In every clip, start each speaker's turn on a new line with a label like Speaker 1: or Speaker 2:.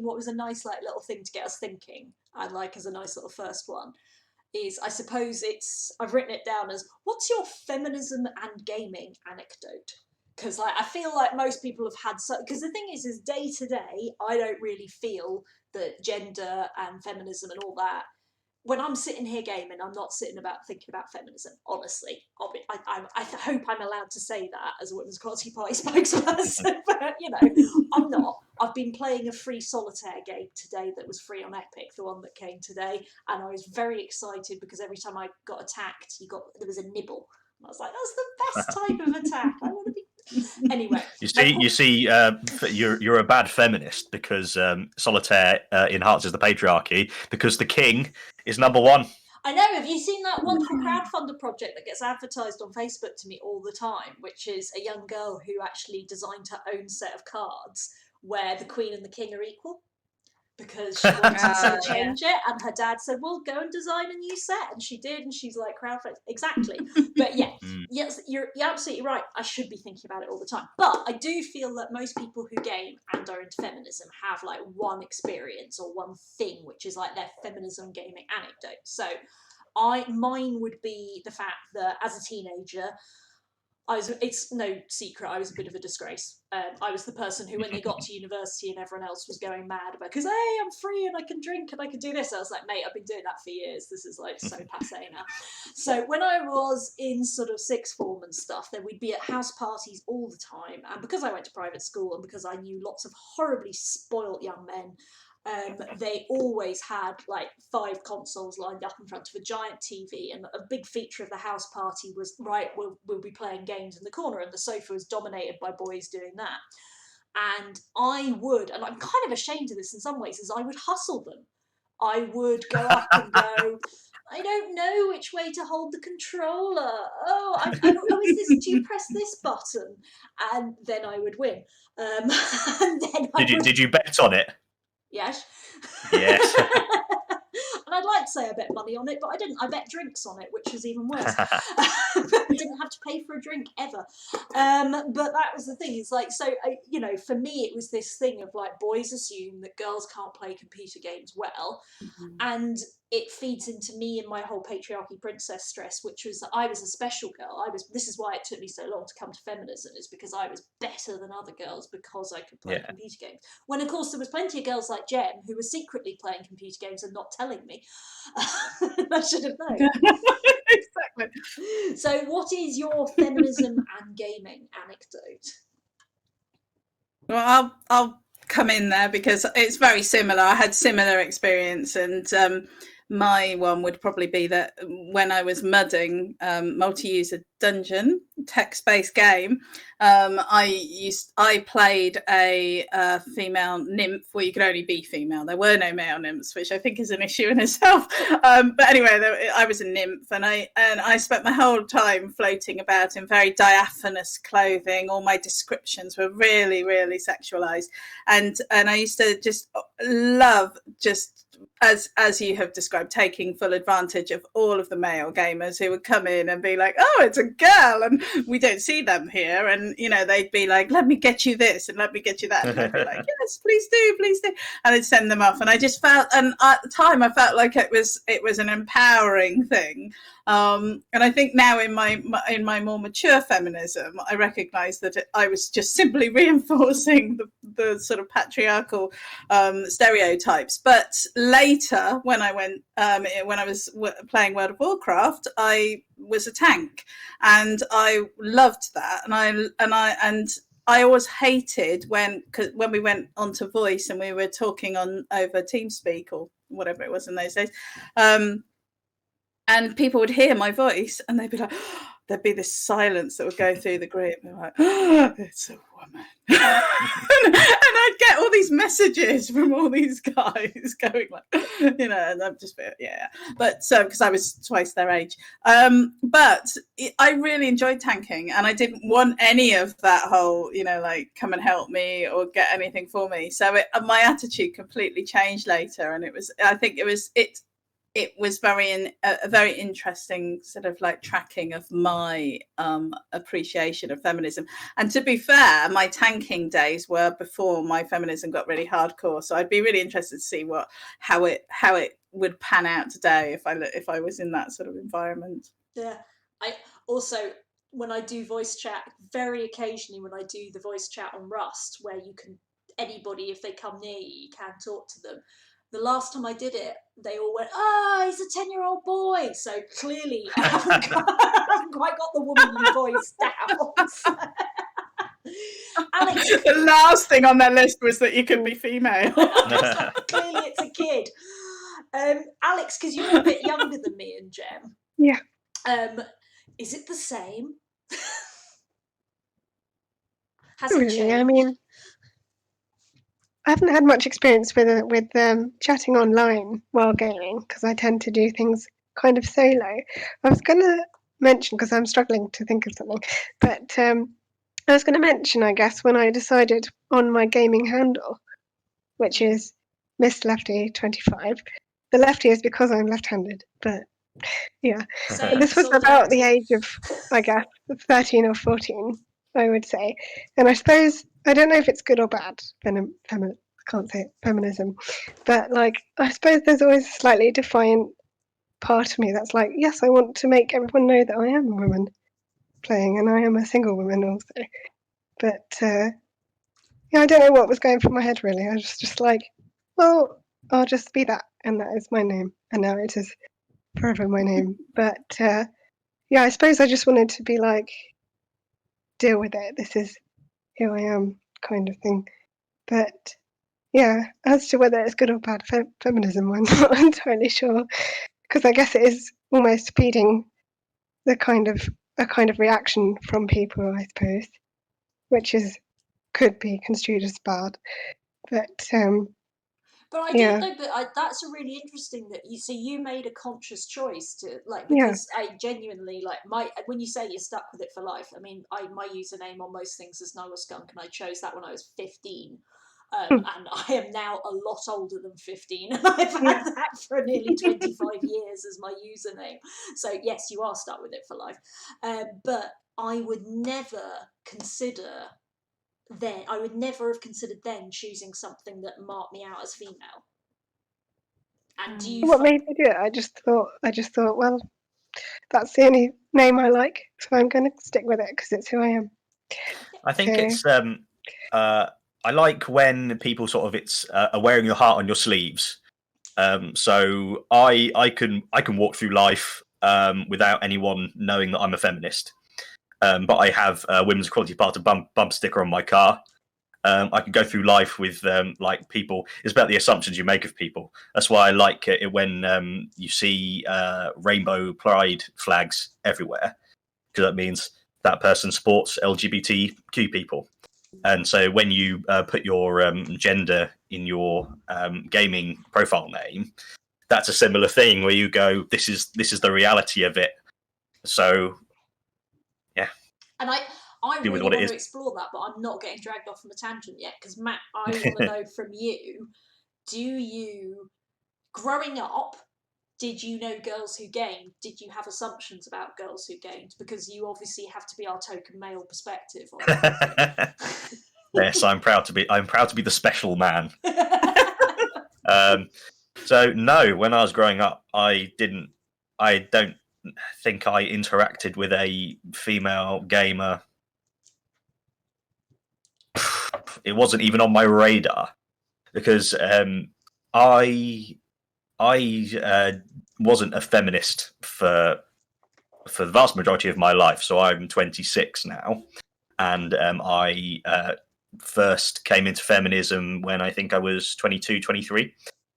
Speaker 1: what was a nice like little thing to get us thinking, and like as a nice little first one, is I suppose I've written it down as, what's your feminism and gaming anecdote? Because like I feel like most people have had because the thing is day to day I don't really feel that gender and feminism and all that, when I'm sitting here gaming, I'm not thinking about feminism, honestly. I hope I'm allowed to say that as a Women's Equality Party spokesperson, but, you know, I'm not. I've been playing a free solitaire game today that was free on Epic, the one that came today, and I was very excited because every time I got attacked, there was a nibble. And I was like, that's the best type of attack. I want to be... Anyway,
Speaker 2: you see, you're a bad feminist because solitaire enhances the patriarchy because the king is number one.
Speaker 1: I know. Have you seen that wonderful crowdfunder project that gets advertised on Facebook to me all the time, which is a young girl who actually designed her own set of cards where the Queen and the King are equal? Because she wanted to change it, and her dad said, well, go and design a new set, and she did, and she's like, crowdfunding. Exactly. But yes, you're absolutely right. I should be thinking about it all the time. But I do feel that most people who game and are into feminism have like one experience or one thing which is like their feminism gaming anecdote. So mine would be the fact that as a teenager, it's no secret, I was a bit of a disgrace. I was the person who, when they got to university and everyone else was going mad about, because, hey, I'm free and I can drink and I can do this, I was like, mate, I've been doing that for years. This is like so passé now. So when I was in sort of sixth form and stuff, then we'd be at house parties all the time. And because I went to private school and because I knew lots of horribly spoilt young men, they always had like 5 consoles lined up in front of a giant TV, and a big feature of the house party was, right, we'll be playing games in the corner, and the sofa was dominated by boys doing that. And I would, and I'm kind of ashamed of this in some ways, is I would hustle them. I would go up and go, I don't know which way to hold the controller. Is this? Do you press this button? And then I would win. And then
Speaker 2: did you bet on it?
Speaker 1: Yes.
Speaker 2: Yes.
Speaker 1: And I'd like to say I bet money on it, but I didn't. I bet drinks on it, which is even worse. I didn't have to pay for a drink ever. But that was the thing. It's like, so, you know, for me, it was this thing of like, boys assume that girls can't play computer games well. Mm-hmm. And it feeds into me and my whole patriarchy princess stress, which was that I was a special girl. This is why it took me so long to come to feminism, is because I was better than other girls because I could play computer games. When, of course, there was plenty of girls like Jem who were secretly playing computer games and not telling me. I should have known.
Speaker 3: Exactly.
Speaker 1: So what is your feminism and gaming anecdote?
Speaker 3: Well, I'll come in there because it's very similar. I had similar experience, and my one would probably be that when I was mudding multi-user dungeon text-based game, I played a female nymph where you could only be female. There were no male nymphs, which I think is an issue in itself. But anyway, I was a nymph, and I spent my whole time floating about in very diaphanous clothing. All my descriptions were really, really sexualized, and I used to just love as you have described, taking full advantage of all of the male gamers who would come in and be like, oh, it's a girl and we don't see them here, and you know, they'd be like, let me get you this and let me get you that, and I'd be like, yes, please do, and I'd send them off. And I just felt, and at the time I felt like it was an empowering thing, and I think now in my more mature feminism, I recognize that I was just simply reinforcing the sort of patriarchal stereotypes. But later, when I was playing World of Warcraft, I was a tank, and I loved that. And I always hated when we went onto voice and we were talking over TeamSpeak or whatever it was in those days, and people would hear my voice and they'd be like, there'd be this silence that would go through the group. And like, oh, it's a woman. and I'd get all these messages from all these guys going like, you know, and I'm just, yeah. But so, because I was twice their age. But I really enjoyed tanking, and I didn't want any of that whole, you know, like, come and help me or get anything for me. So my attitude completely changed later. And I think it it was a very interesting sort of like tracking of my appreciation of feminism. And to be fair, my tanking days were before my feminism got really hardcore. So I'd be really interested to see how it would pan out today if I was in that sort of environment.
Speaker 1: Yeah, I also, when I do voice chat, very occasionally when I do the voice chat on Rust, where you can, anybody, if they come near you, you can talk to them. The last time I did it, they all went, he's a 10-year-old boy. So clearly I haven't quite got the womanly voice down. Alex,
Speaker 3: the last thing on their list was that you could be female.
Speaker 1: Clearly it's a kid. Alex, because you're a bit younger than me and Jem.
Speaker 4: Yeah.
Speaker 1: Is it the same? Has
Speaker 4: Not
Speaker 1: it
Speaker 4: really.
Speaker 1: changed?
Speaker 4: I mean, I haven't had much experience with chatting online while gaming because I tend to do things kind of solo. I was going to mention, because I'm struggling to think of something, but I was going to mention, I guess, when I decided on my gaming handle, which is Miss Lefty 25. The lefty is because I'm left-handed, but yeah.
Speaker 1: Same,
Speaker 4: This was about the age of, I guess, 13 or 14, I would say. And I suppose, I don't know if it's good or bad, can't say it, feminism, but like, I suppose there's always a slightly defiant part of me that's like, yes, I want to make everyone know that I am a woman playing, and I am a single woman also. But yeah, I don't know what was going through my head really. I was just like, well, I'll just be that, and that is my name, and now it is forever my name. But yeah, I suppose I just wanted to be like, deal with it. This is who I am, kind of thing. But yeah, as to whether it's good or bad feminism, I'm not entirely sure, because I guess it is almost feeding a kind of reaction from people, I suppose, which could be construed as bad. But
Speaker 1: I
Speaker 4: yeah.
Speaker 1: don't know, but that's a really interesting that you made a conscious choice to like, because I genuinely like when you say you're stuck with it for life, I mean, my username on most things is Noah Skunk, and I chose that when I was 15. And I am now a lot older than 15, and I've had that for nearly 25 years as my username. So yes, you are stuck with it for life. But I would never have considered then choosing something that marked me out as female. And do you
Speaker 4: what made me do it? I just thought, well, that's the only name I like, so I'm going to stick with it because it's who I am.
Speaker 2: I think it's I like when people sort of are wearing your heart on your sleeves. So I can walk through life without anyone knowing that I'm a feminist. But I have a Women's Equality Party bump sticker on my car. I can go through life with like people. It's about the assumptions you make of people. That's why I like it when you see rainbow pride flags everywhere, because that means that person supports LGBTQ people. And so when you put your gender in your gaming profile name, that's a similar thing where you go, this is the reality of it. So yeah.
Speaker 1: And I really want to explore that, but I'm not getting dragged off on a tangent yet, because Matt, I want to know from you, growing up, did you know girls who gamed? Did you have assumptions about girls who gamed? Because you obviously have to be our token male perspective on everything.
Speaker 2: Yes, I'm proud to be the special man. So no, when I was growing up, I don't think I interacted with a female gamer. It wasn't even on my radar, because I wasn't a feminist for the vast majority of my life. So I'm 26 now, and I first came into feminism when I think I was 22, 23,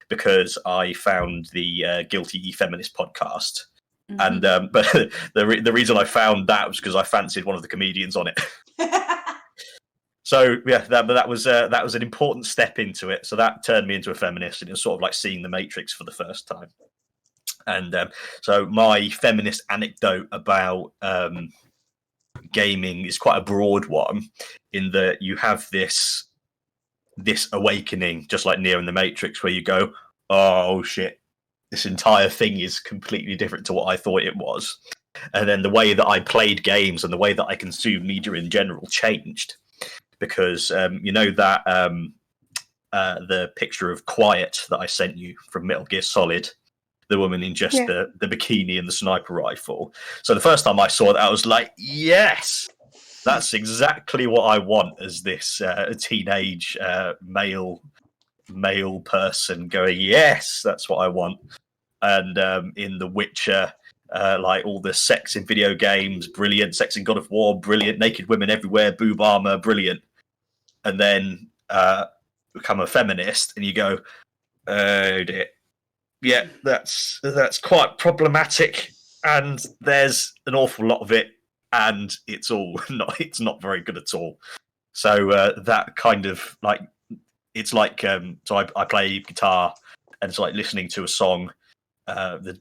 Speaker 2: because I found the Guilty Feminist podcast. Mm-hmm. And but the reason I found that was because I fancied one of the comedians on it. So yeah, that was an important step into it. So that turned me into a feminist, and it was sort of like seeing the Matrix for the first time. And so my feminist anecdote about gaming is quite a broad one, in that you have this awakening, just like Neo in the Matrix, where you go, oh shit, this entire thing is completely different to what I thought it was. And then the way that I played games and the way that I consumed media in general changed, because you know that the picture of Quiet that I sent you from Metal Gear Solid, the woman in just the bikini and the sniper rifle. So the first time I saw that, I was like, yes, that's exactly what I want as this teenage male person going, yes, that's what I want. And in The Witcher, like all the sex in video games, brilliant. Sex in God of War, brilliant. Naked women everywhere, boob armor, brilliant. And then become a feminist, and you go, oh dear, yeah, that's quite problematic, and there's an awful lot of it, and it's not very good at all. So that kind of like, it's like so I play guitar, and it's like listening to a song.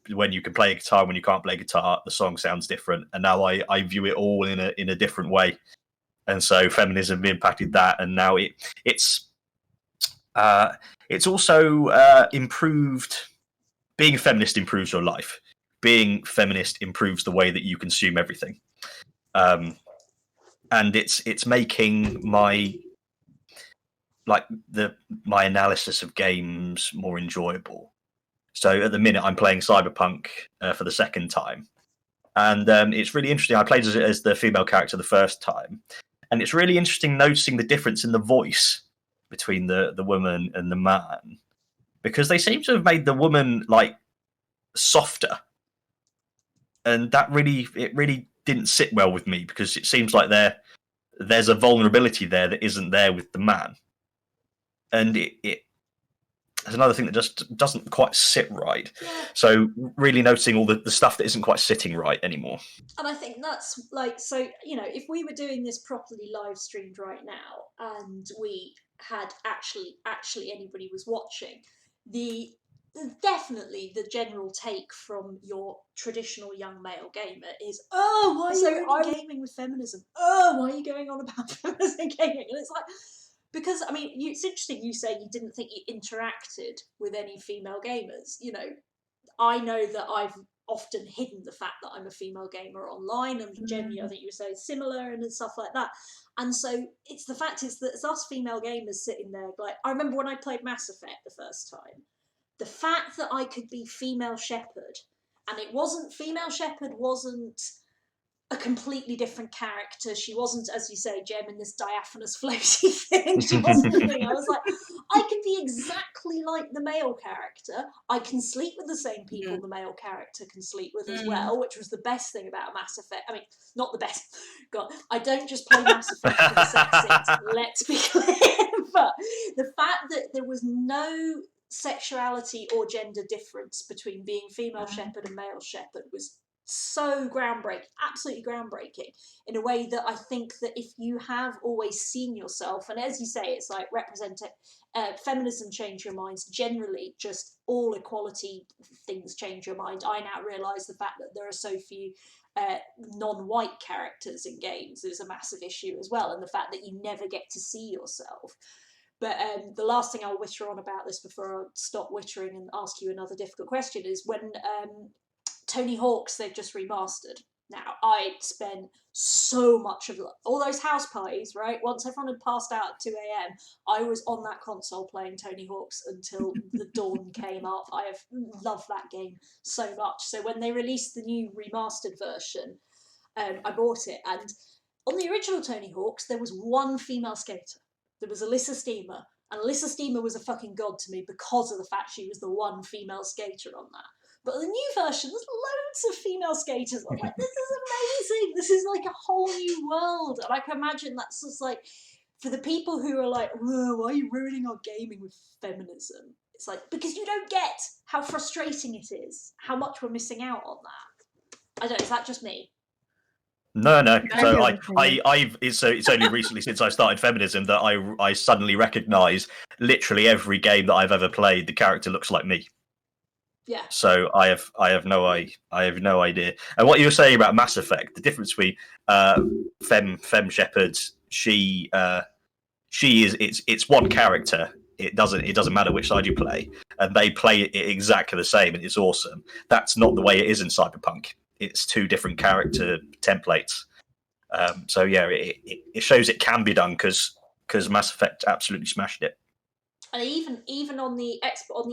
Speaker 2: When you can play a guitar, when you can't play guitar, the song sounds different. And now I view it all in a different way. And so feminism impacted that, and now it's also improved. Being a feminist improves your life. Being feminist improves the way that you consume everything, and it's making my analysis of games more enjoyable. So at the minute, I'm playing Cyberpunk for the second time, and it's really interesting. I played as the female character the first time, and it's really interesting noticing the difference in the voice between the woman and the man, because they seem to have made the woman like softer, and that really didn't sit well with me, because it seems like there's a vulnerability there that isn't there with the man, and it there's another thing that just doesn't quite sit right. Yeah. So really noticing all the stuff that isn't quite sitting right anymore.
Speaker 1: And I think that's like, so, you know, if we were doing this properly live streamed right now, and we had actually anybody was watching, definitely the general take from your traditional young male gamer is, oh, why are you gaming with feminism? Oh, why are you going on about feminism gaming? And it's like, because, I mean, it's interesting you say you didn't think you interacted with any female gamers. You know, I know that I've often hidden the fact that I'm a female gamer online, and Jenny, I think you were saying similar and stuff like that. And so it's the fact is that it's us female gamers sitting there, like, I remember when I played Mass Effect the first time, the fact that I could be female Shepard, and it wasn't, female Shepard wasn't a completely different character. She wasn't, as you say, Jem, in this diaphanous floaty thing. She wasn't a thing. I was like, I can be exactly like the male character. I can sleep with the same people the male character can sleep with as well, which was the best thing about Mass Effect. I mean, not the best. God, I don't just play Mass Effect for the sex scenes, let's be clear. But the fact that there was no sexuality or gender difference between being female Shepard and male Shepard was so groundbreaking, absolutely groundbreaking, in a way that I think that if you have always seen yourself, and as you say, it's like feminism change your minds, generally just all equality things change your mind. I now realise the fact that there are so few non-white characters in games is a massive issue as well, and the fact that you never get to see yourself. But the last thing I'll witter on about this before I stop wittering and ask you another difficult question is when Tony Hawk's, they've just remastered. Now, I spent so much of all those house parties, right? Once everyone had passed out at 2 a.m, I was on that console playing Tony Hawk's until the dawn came up. I have loved that game so much. So when they released the new remastered version, I bought it. And on the original Tony Hawk's, there was one female skater. There was Alyssa Steamer. And Alyssa Steamer was a fucking god to me because of the fact she was the one female skater on that. But the new version, there's loads of female skaters. I'm like, this is amazing. This is like a whole new world. And I can imagine that's just like, for the people who are like, whoa, why are you ruining our gaming with feminism? It's like, because you don't get how frustrating it is, how much we're missing out on that. I don't know, is that just me?
Speaker 2: No. So it's only recently since I started feminism that I suddenly recognise literally every game that I've ever played, the character looks like me.
Speaker 1: Yeah.
Speaker 2: So I have no idea. And what you were saying about Mass Effect, the difference between Fem Shepard, she is it's one character it doesn't matter which side you play, and they play it exactly the same, and it's awesome. That's not the way it is in Cyberpunk. It's 2 different character templates. So yeah, it shows it can be done because Mass Effect absolutely smashed it.
Speaker 1: And even on the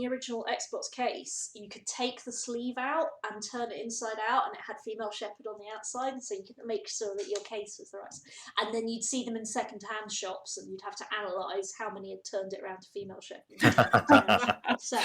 Speaker 1: original Xbox case, you could take the sleeve out and turn it inside out, and it had female shepherd on the outside, so you could make sure that your case was the right. And then you'd see them in second-hand shops, and you'd have to analyse how many had turned it around to female shepherd. So